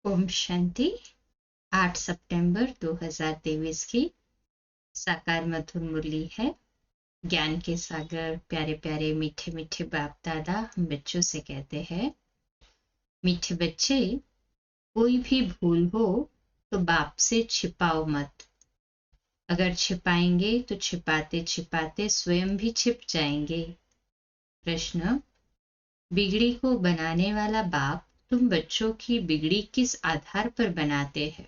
ओम शांति। 8 सितंबर 2023 की साकार मधुर मुरली है। ज्ञान के सागर प्यारे प्यारे मीठे मीठे बाप दादा हम बच्चों से कहते हैं, मीठे बच्चे, कोई भी भूल हो तो बाप से छिपाओ मत। अगर छिपाएंगे तो छिपाते छिपाते स्वयं भी छिप जाएंगे। प्रश्न: बिगड़ी को बनाने वाला बाप तुम बच्चों की बिगड़ी किस आधार पर बनाते हैं?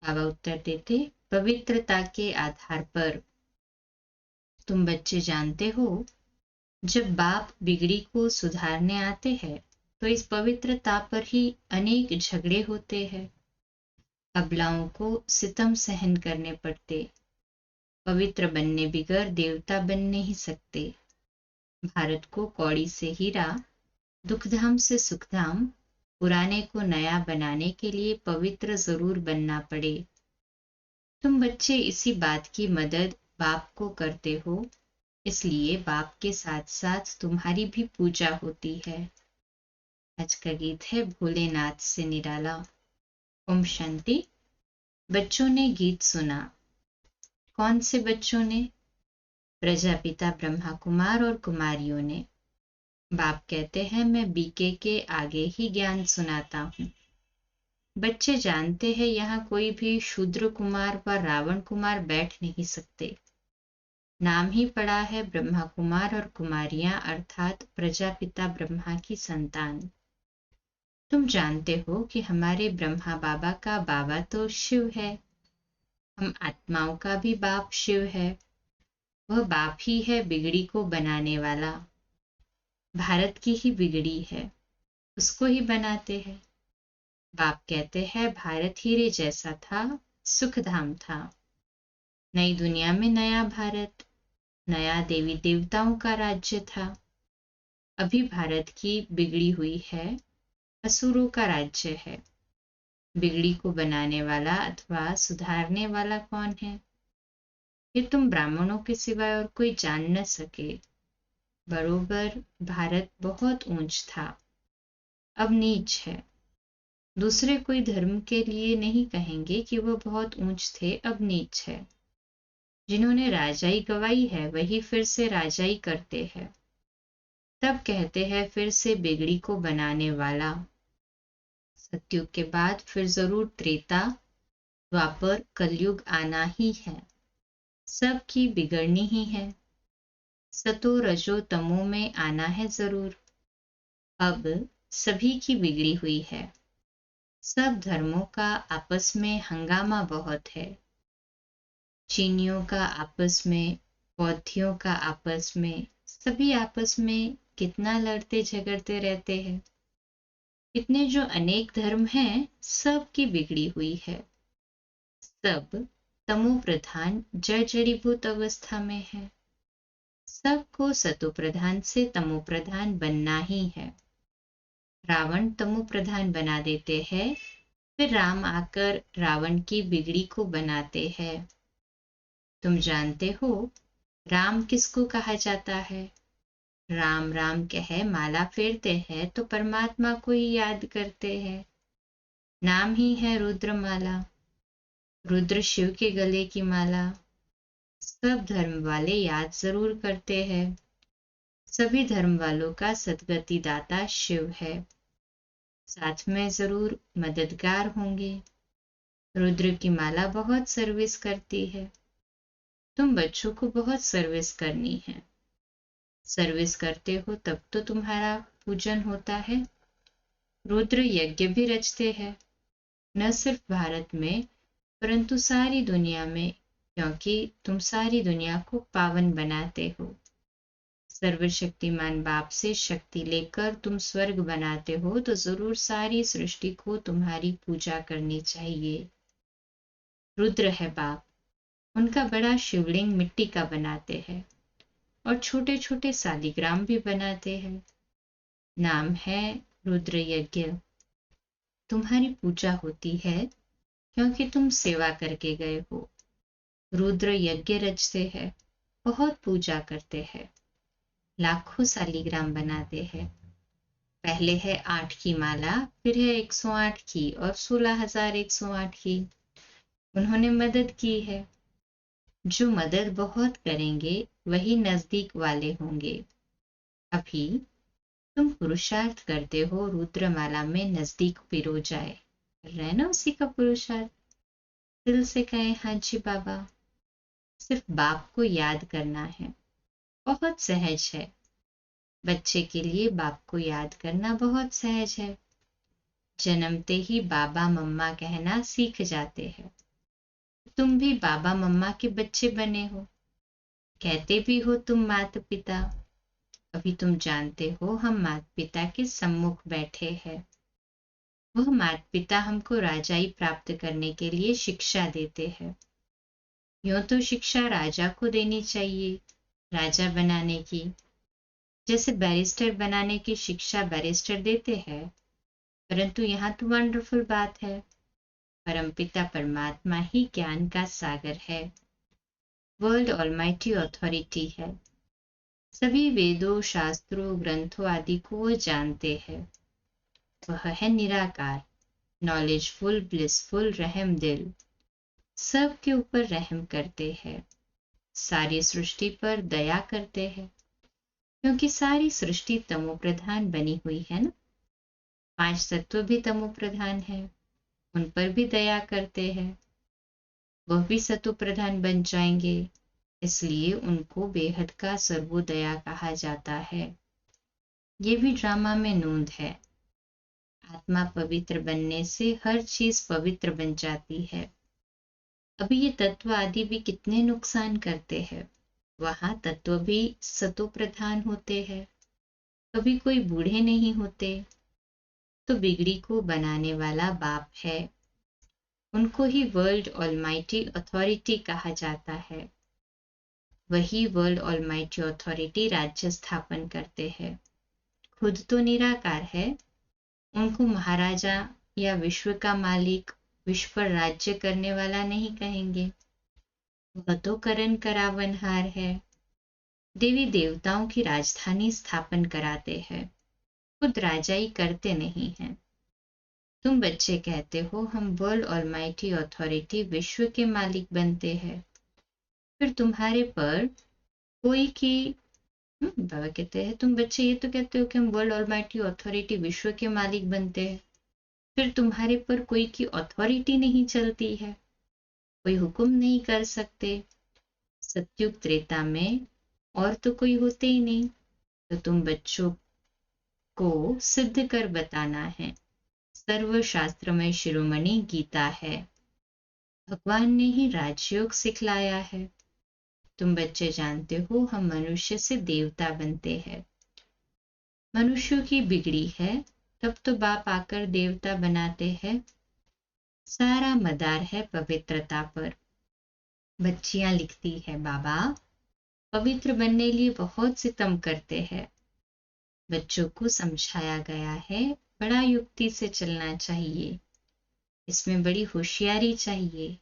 बाबा उत्तर देते, पवित्रता के आधार पर। तुम बच्चे जानते हो, जब बाप बिगड़ी को सुधारने आते हैं तो इस पवित्रता पर ही अनेक झगड़े होते हैं। अबलाओं को सितम सहन करने पड़ते। पवित्र बनने बिगर देवता बन नहीं सकते। भारत को कौड़ी से हीरा, दुखधाम से सुखधाम, पुराने को नया बनाने के लिए पवित्र जरूर बनना पड़े। तुम बच्चे इसी बात की मदद बाप को करते हो, इसलिए बाप के साथ साथ तुम्हारी भी पूजा होती है। आज का गीत है भोलेनाथ से निराला। ओम शांति। बच्चों ने गीत सुना। कौन से बच्चों ने? प्रजापिता ब्रह्मा कुमार और कुमारियों ने। बाप कहते हैं, मैं बीके के आगे ही ज्ञान सुनाता हूँ। बच्चे जानते हैं, यहाँ कोई भी शूद्र कुमार व रावण कुमार बैठ नहीं सकते। नाम ही पड़ा है ब्रह्मा कुमार और कुमारियां, अर्थात प्रजापिता ब्रह्मा की संतान। तुम जानते हो कि हमारे ब्रह्मा बाबा का बाबा तो शिव है। हम आत्माओं का भी बाप शिव है। वह बाप ही है बिगड़ी को बनाने वाला। भारत की ही बिगड़ी है, उसको ही बनाते हैं। बाप कहते हैं, भारत हीरे जैसा था, सुखधाम था। नई दुनिया में नया भारत, नया देवी देवताओं का राज्य था। अभी भारत की बिगड़ी हुई है, असुरों का राज्य है। बिगड़ी को बनाने वाला अथवा सुधारने वाला कौन है? ये तुम ब्राह्मणों के सिवाय और कोई जान न सके। बरोबर भारत बहुत ऊंच था, अब नीच है। दूसरे कोई धर्म के लिए नहीं कहेंगे कि वह बहुत ऊंच थे, अब नीच है। जिन्होंने राजाई गवाई है वही फिर से राजाई करते हैं। तब कहते हैं फिर से बिगड़ी को बनाने वाला। सतयुग के बाद फिर जरूर त्रेता द्वापर कलयुग आना ही है। सब की बिगड़नी ही है। सतो रजो तमो में आना है जरूर। अब सभी की बिगड़ी हुई है। सब धर्मों का आपस में हंगामा बहुत है। चीनियों का आपस में, बौद्धियों का आपस में, सभी आपस में कितना लड़ते झगड़ते रहते हैं। इतने जो अनेक धर्म हैं, सब की बिगड़ी हुई है। सब तमो प्रधान जड़ जड़ीभूत अवस्था में है। सबको सतो प्रधान से तमो प्रधान बनना ही है। रावण तमो प्रधान बना देते हैं, फिर राम आकर रावण की बिगड़ी को बनाते हैं। तुम जानते हो राम किसको कहा जाता है? राम राम कह माला फेरते हैं तो परमात्मा को ही याद करते हैं। नाम ही है रुद्रमाला। रुद्र शिव के गले की माला। सब धर्म वाले याद जरूर करते हैं। सभी धर्म वालों का सद्गति दाता शिव है। साथ में जरूर मददगार होंगे। रुद्र की माला बहुत सर्विस करती है। तुम बच्चों को बहुत सर्विस करनी है। सर्विस करते हो तब तो तुम्हारा पूजन होता है। रुद्र यज्ञ भी रचते हैं, न सिर्फ भारत में परंतु सारी दुनिया में, क्योंकि तुम सारी दुनिया को पावन बनाते हो। सर्वशक्तिमान बाप से शक्ति लेकर तुम स्वर्ग बनाते हो तो जरूर सारी सृष्टि को तुम्हारी पूजा करनी चाहिए। रुद्र है बाप। उनका बड़ा शिवलिंग मिट्टी का बनाते हैं और छोटे छोटे शालिग्राम भी बनाते हैं। नाम है रुद्र यज्ञ। तुम्हारी पूजा होती है क्योंकि तुम सेवा करके गए हो। रुद्र यज्ञ रचते हैं, बहुत पूजा करते हैं, लाखों शालिग्राम बनाते हैं। पहले है 8 की माला, फिर है 108 की और 16,108 की। उन्होंने मदद की है। जो मदद बहुत करेंगे वही नजदीक वाले होंगे। अभी तुम पुरुषार्थ करते हो रुद्रमाला में नजदीक पिरो जाए। रहना उसी का पुरुषार्थ। दिल से कहें हाँ जी बाबा। सिर्फ बाप को याद करना है। बहुत सहज है। बच्चे के लिए बाप को याद करना बहुत सहज है। जन्मते ही बाबा मम्मा कहना सीख जाते हैं। तुम भी बाबा मम्मा के बच्चे बने हो। कहते भी हो तुम माता पिता। अभी तुम जानते हो हम माता पिता के सम्मुख बैठे हैं। वह माता पिता हमको राजाई प्राप्त करने के लिए शिक्षा देते हैं। यूं तो शिक्षा राजा को देनी चाहिए, राजा बनाने की। जैसे बैरिस्टर बनाने की शिक्षा बैरिस्टर देते हैं। परंतु यहाँ तो वंडरफुल बात है, परमपिता परमात्मा ही ज्ञान का सागर है। वर्ल्ड ऑलमाइटी अथॉरिटी है। सभी वेदों शास्त्रों ग्रंथों आदि को वो जानते हैं। वह है निराकार, नॉलेजफुल, ब्लिसफुल, रहम दिल। सब के ऊपर रहम करते हैं। सारी सृष्टि पर दया करते हैं, क्योंकि सारी सृष्टि तमो प्रधान बनी हुई है ना। 5 तत्व भी तमो प्रधान है, उन पर भी दया करते हैं। वह भी सतो प्रधान बन जाएंगे, इसलिए उनको बेहद का सर्वोदया कहा जाता है। ये भी ड्रामा में नोंद है। आत्मा पवित्र बनने से हर चीज पवित्र बन जाती है। अभी ये तत्व आदि भी कितने नुकसान करते हैं। वहां तत्व भी सतो प्रधान होते हैं, कभी कोई बूढ़े नहीं होते। तो बिगड़ी को बनाने वाला बाप है। उनको ही वर्ल्ड ऑलमाइटी अथॉरिटी कहा जाता है। वही वर्ल्ड ऑलमाइटी अथॉरिटी राज्य स्थापन करते हैं। खुद तो निराकार है, उनको महाराजा या विश्व का मालिक, विश्व पर राज्य करने वाला नहीं कहेंगे। वह तो करण करावनहार है। देवी देवताओं की राजधानी स्थापन कराते हैं, खुद राजाई करते नहीं हैं। तुम बच्चे कहते हो हम वर्ल्ड ऑलमाइटी अथॉरिटी विश्व के मालिक बनते हैं। फिर तुम्हारे पर कोई की बाबा कहते हैं तुम बच्चे ये तो कहते हो कि हम वर्ल्ड ऑलमाइटी अथॉरिटी विश्व के मालिक बनते हैं। फिर तुम्हारे पर कोई की अथॉरिटी नहीं चलती है, कोई हुक्म नहीं कर सकते। सतयुग त्रेता में और तो कोई होते ही नहीं, तो तुम बच्चों को सिद्ध कर बताना है। सर्वशास्त्र में शिरोमणि गीता है। भगवान ने ही राजयोग सिखलाया है। तुम बच्चे जानते हो हम मनुष्य से देवता बनते हैं। मनुष्यों की बिगड़ी है, तब तो बाप आकर देवता बनाते हैं। सारा मदार है पवित्रता पर। बच्चियां लिखती है बाबा पवित्र बनने लिए बहुत सितम करते हैं। बच्चों को समझाया गया है बड़ा युक्ति से चलना चाहिए, इसमें बड़ी होशियारी चाहिए।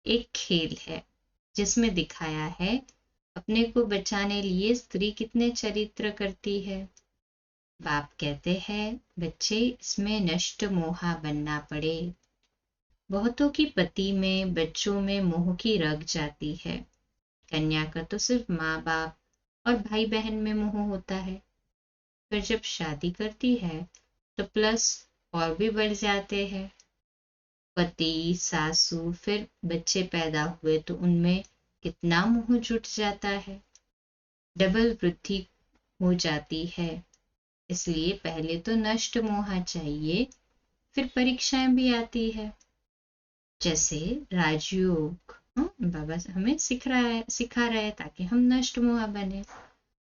एक खेल है जिसमें दिखाया है अपने को बचाने लिए स्त्री कितने चरित्र करती है। बाप कहते हैं बच्चे इसमें नष्ट मोहा बनना पड़े। बहुतों की पति में बच्चों में मोह की रग जाती है। कन्या का तो सिर्फ माँ बाप और भाई बहन में मोह होता है, फिर जब शादी करती है तो प्लस और भी बढ़ जाते हैं। पति सासू फिर बच्चे पैदा हुए तो उनमें कितना मोह जुट जाता है, डबल वृद्धि हो जाती है। इसलिए पहले तो नष्ट मोह चाहिए, फिर परीक्षाएं भी आती है। जैसे राजयोग बाबा हमें सिखा रहा है ताकि हम नष्ट मोह बने।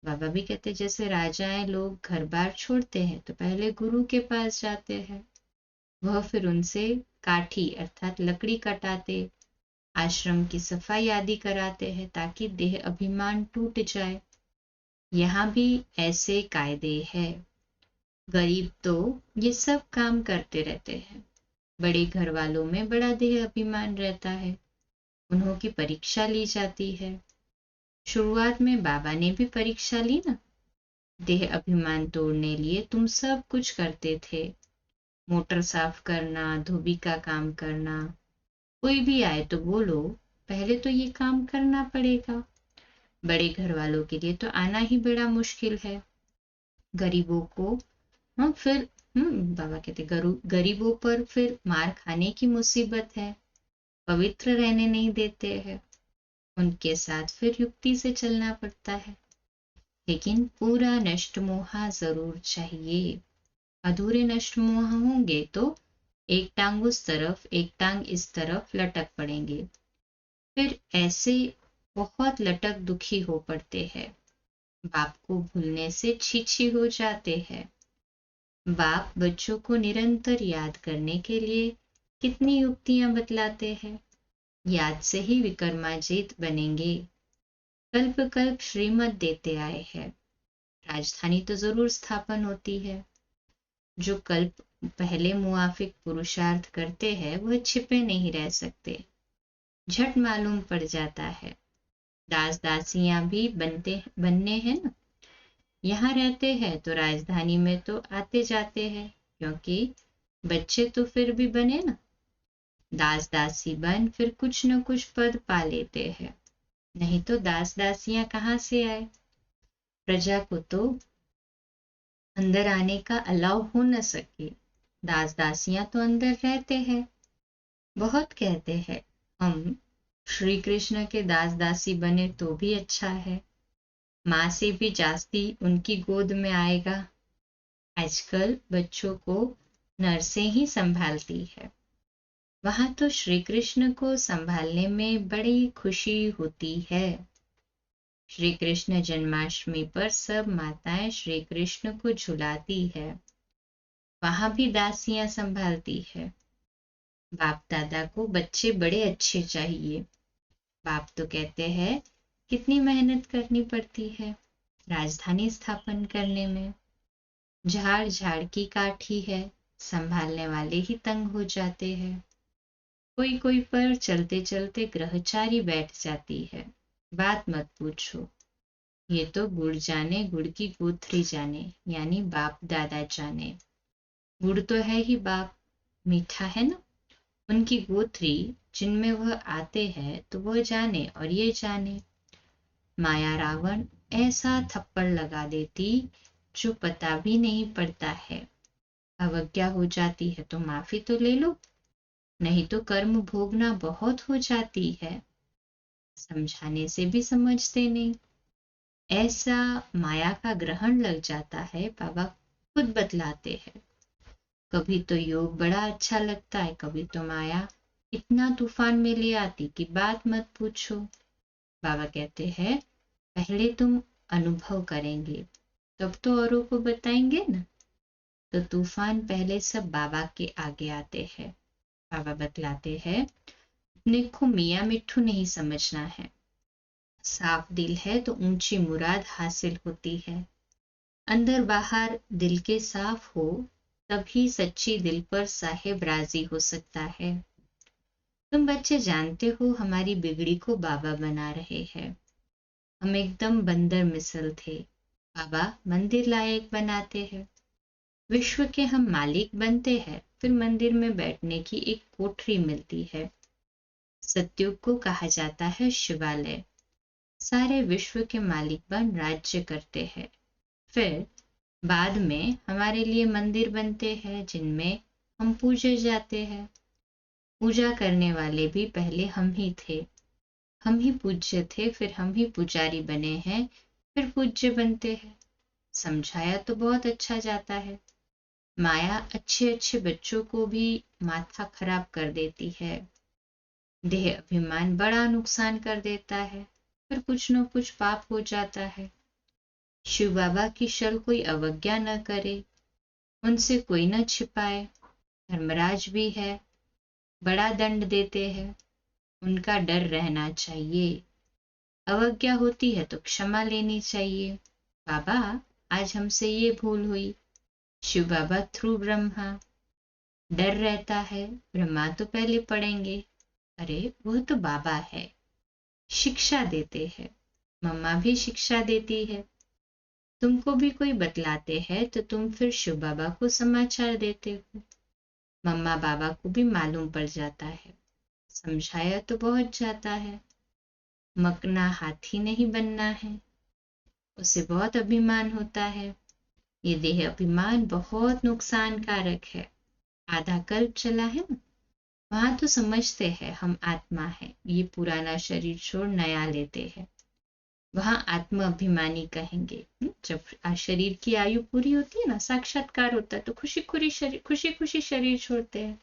बाबा भी कहते जैसे राजाएं लोग घर बार छोड़ते हैं तो पहले गुरु के पास जाते हैं, वह फिर उनसे काठी अर्थात लकड़ी कटाते, आश्रम की सफाई आदि कराते हैं ताकि देह अभिमान टूट जाए। यहाँ भी ऐसे कायदे हैं। गरीब तो ये सब काम करते रहते हैं, बड़े घर वालों में बड़ा देह अभिमान रहता है, उन्हों की परीक्षा ली जाती है। शुरुआत में बाबा ने भी परीक्षा ली ना, देह अभिमान तोड़ने लिए तुम सब कुछ करते थे, मोटर साफ करना, धोबी का काम करना। कोई भी आए तो बोलो पहले तो ये काम करना पड़ेगा। बड़े घर वालों के लिए तो आना ही बड़ा मुश्किल है। गरीबों को हाँ फिर बाबा कहते गरीबों पर फिर मार खाने की मुसीबत है, पवित्र रहने नहीं देते हैं। उनके साथ फिर युक्ति से चलना पड़ता है। लेकिन पूरा नष्ट मोहा जरूर चाहिए। अधूरे नष्ट मोह होंगे तो एक टांग उस तरफ एक टांग इस तरफ लटक पड़ेंगे। फिर ऐसे बहुत लटक दुखी हो पड़ते हैं। बाप को भूलने से छीछी हो जाते हैं। बाप बच्चों को निरंतर याद करने के लिए कितनी युक्तियां बतलाते हैं। याद से ही विक्रमाजीत बनेंगे। कल्प कल्प श्रीमत देते आए हैं। राजधानी तो जरूर स्थापन होती है। जो कल्प पहले मुआफिक पुरुषार्थ करते हैं वह छिपे नहीं रह सकते, झट मालूम पड़ जाता है। दास दासियां भी बनने हैं ना। यहाँ रहते हैं तो राजधानी में तो आते जाते हैं, क्योंकि बच्चे तो फिर भी बने ना। दास दासी बन फिर कुछ न कुछ पद पा लेते हैं, नहीं तो दास दासियां कहाँ से आए। प्रजा को तो अंदर आने का अलाउ हो न सके। दास दासियां तो अंदर रहते हैं। बहुत कहते हैं हम श्री कृष्ण के दास दासी बने तो भी अच्छा है, माँ से भी जास्ती उनकी गोद में आएगा। आजकल बच्चों को नर्सें ही संभालती है। वहां तो श्री कृष्ण को संभालने में बड़ी खुशी होती है। श्री कृष्ण जन्माष्टमी पर सब माताएं श्री कृष्ण को झुलाती है। वहां भी दासियां संभालती है। बाप दादा को बच्चे बड़े अच्छे चाहिए। बाप तो कहते हैं कितनी मेहनत करनी पड़ती है राजधानी स्थापन करने में। झाड़ झाड़ की काठी है, संभालने वाले ही तंग हो जाते हैं। कोई कोई पर चलते चलते ग्रहचारी बैठ जाती है, बात मत पूछो। ये तो गुड़ जाने गुड़ की गोथरी जाने, यानी बाप दादा जाने। गुड़ तो है ही बाप, मीठा है ना। उनकी गोथरी जिनमें वह आते हैं तो वह जाने और ये जाने। माया रावण ऐसा थप्पड़ लगा देती जो पता भी नहीं पड़ता है। अवज्ञा हो जाती है तो माफी तो ले लो, नहीं तो कर्म भोगना बहुत हो जाती है। समझाने से भी समझते नहीं। ऐसा माया का ग्रहण लग जाता है, बाबा खुद बतलाते हैं। कभी तो योग बड़ा अच्छा लगता है, कभी तो माया इतना तूफान में ले आती कि बात मत पूछो। बाबा कहते हैं पहले तुम अनुभव करेंगे तब तो औरों को बताएंगे ना। तो तूफान पहले सब बाबा के आगे आते हैं। बाबा बतलाते हैं अपने को मियाँ मिट्ठू नहीं समझना है। साफ दिल है तो ऊंची मुराद हासिल होती है। अंदर बाहर दिल के साफ हो तभी सच्ची दिल पर साहेब राजी हो सकता है। तुम बच्चे जानते हो हमारी बिगड़ी को बाबा बना रहे हैं। हम एकदम बंदर मिसल थे, बाबा मंदिर लायक बनाते हैं। विश्व के हम मालिक बनते हैं, फिर मंदिर में बैठने की एक कोठरी मिलती है। सत्युग को कहा जाता है शिवालय। सारे विश्व के मालिक बन राज्य करते हैं। फिर बाद में हमारे लिए मंदिर बनते हैं जिनमें हम पूजे जाते हैं। पूजा करने वाले भी पहले हम ही थे। हम ही पूज्य थे, फिर हम ही पुजारी बने हैं, फिर पूज्य बनते हैं। समझाया तो बहुत अच्छा जाता है। माया अच्छे अच्छे बच्चों को भी माथा खराब कर देती है। देह अभिमान बड़ा नुकसान कर देता है, फिर कुछ न कुछ पाप हो जाता है। शिव बाबा की शल कोई अवज्ञा न करे, उनसे कोई न छिपाए। धर्मराज भी है, बड़ा दंड देते हैं, उनका डर रहना चाहिए। अवज्ञा होती है तो क्षमा लेनी चाहिए। बाबा आज हमसे ये भूल हुई। शिव बाबा थ्रू ब्रह्मा। डर रहता है, ब्रह्मा तो पहले पढ़ेंगे। अरे वह तो बाबा है, शिक्षा देते हैं। मम्मा भी शिक्षा देती है। तुमको भी कोई बतलाते हैं तो तुम फिर शिव बाबा को समाचार देते हो। मम्मा बाबा को भी मालूम पड़ जाता है, समझाया तो बहुत जाता है। मकना हाथी नहीं बनना है, उसे बहुत अभिमान होता है। ये देह अभिमान बहुत नुकसानकारक है। आधा कल्प चला है ना, वहां तो समझते हैं हम आत्मा है, ये पुराना शरीर छोड़ नया लेते हैं। वहां आत्म अभिमानी कहेंगे। जब शरीर की आयु पूरी होती है ना, साक्षात्कार होता है, तो खुशी खुशी शरीर छोड़ते हैं,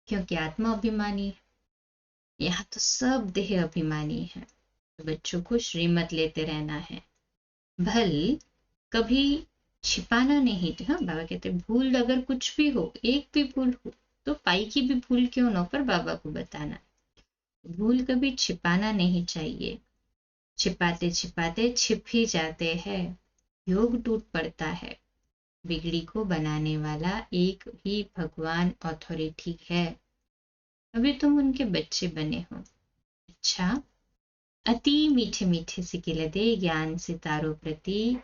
क्योंकि आत्मा अभिमानी है। यहाँ तो सब देह अभिमानी है। तो बच्चों को श्रीमत लेते रहना है। भल कभी छिपाना नहीं। हाँ, बाबा कहते भूल अगर कुछ भी हो, एक भी भूल हो, तो पाई की भी भूल क्यों न हो, पर बाबा को बताना। भूल कभी छिपाना नहीं चाहिए। छिपाते छिपाते छिप ही जाते हैं, योग टूट पड़ता है। बिगड़ी को बनाने वाला एक ही भगवान अथॉरिटी है। अभी तुम उनके बच्चे बने हो। अच्छा, अति मीठे मीठे सिकिलदे ज्ञान सितारों प्रति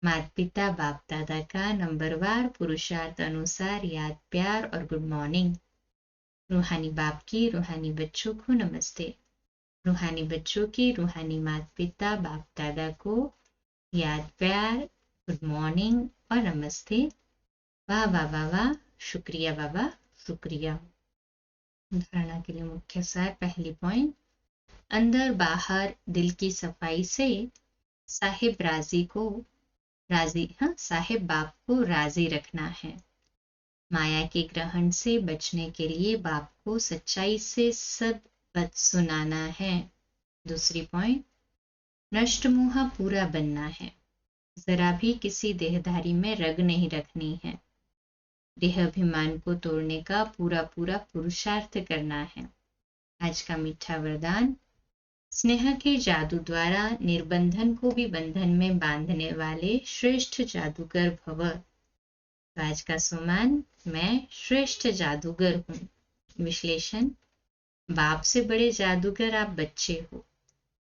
माता पिता बाप दादा का नंबरवार पुरुषार्थ अनुसार याद, प्यार और गुड मॉर्निंग। रूहानी बाप की रूहानी बच्चों को नमस्ते। रूहानी बच्चों की रूहानी माता पिता बाप दादा को याद, प्यार, गुड मॉर्निंग और नमस्ते। वाह वाह वाह वाह, शुक्रिया बाबा, शुक्रिया। धारणा के लिए मुख्य सार। पहली पॉइंट, अंदर बाहर दिल की सफाई से साहिब साहिब बाप को राजी रखना है। माया के ग्रहण से बचने के लिए बाप को सच्चाई से सब बात सुनाना है। दूसरी पॉइंट, नष्ट मोह पूरा बनना है। जरा भी किसी देहधारी में रग नहीं रखनी है। देह अभिमान को तोड़ने का पूरा पूरा पुरुषार्थ करना है। आज का मीठा वरदान, स्नेह के जादू द्वारा निर्बंधन को भी बंधन में बांधने वाले श्रेष्ठ जादूगर भव। तो आज का सुमान, मैं श्रेष्ठ जादूगर हूँ। विश्लेषण, बाप से बड़े जादूगर आप बच्चे हो।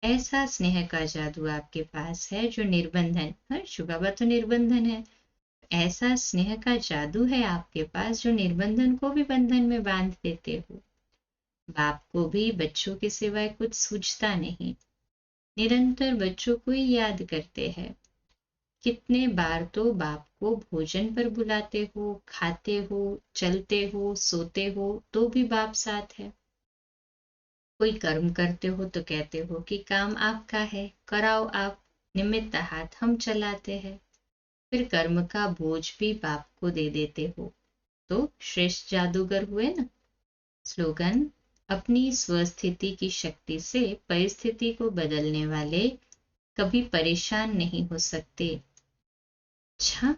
ऐसा स्नेह का जादू आपके पास है जो निर्बंधन, शिव बाबा तो निर्बंधन है, ऐसा स्नेह का जादू है आपके पास जो निर्बंधन को भी बंधन में बांध देते हो। बाप को भी बच्चों के सिवाय कुछ सूझता नहीं, निरंतर बच्चों को ही याद करते हैं। कितने बार तो बाप को भोजन पर बुलाते हो, खाते हो, चलते हो, सोते हो, तो भी बाप साथ है। कोई कर्म करते हो तो कहते हो कि काम आपका है, कराओ आप, निमित्त हाथ हम चलाते हैं। फिर कर्म का बोझ भी बाप को दे देते हो, तो श्रेष्ठ जादूगर हुए ना। स्लोगन, अपनी स्वस्थिति की शक्ति से परिस्थिति को बदलने वाले कभी परेशान नहीं हो सकते। अच्छा,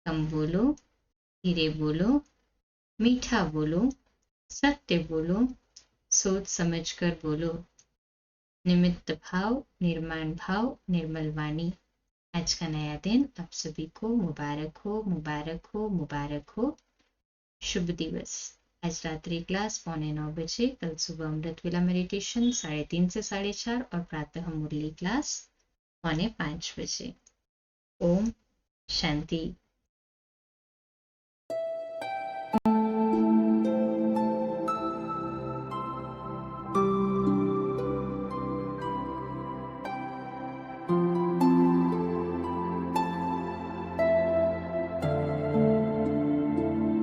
कम बोलो, धीरे बोलो, मीठा बोलो, सत्य बोलो, सोच समझ कर बोलो। निमित्त भाव, निर्माण भाव, निर्मल वाणी। आज का नया दिन आप सभी को मुबारक हो, मुबारक हो, मुबारक हो। शुभ दिवस। आज रात्रि क्लास 8:45 बजे, कल सुबह अमृत वेला मेडिटेशन 3:30 से 4:30 और प्रातः मुरली क्लास 4:45 बजे। ओम शांति।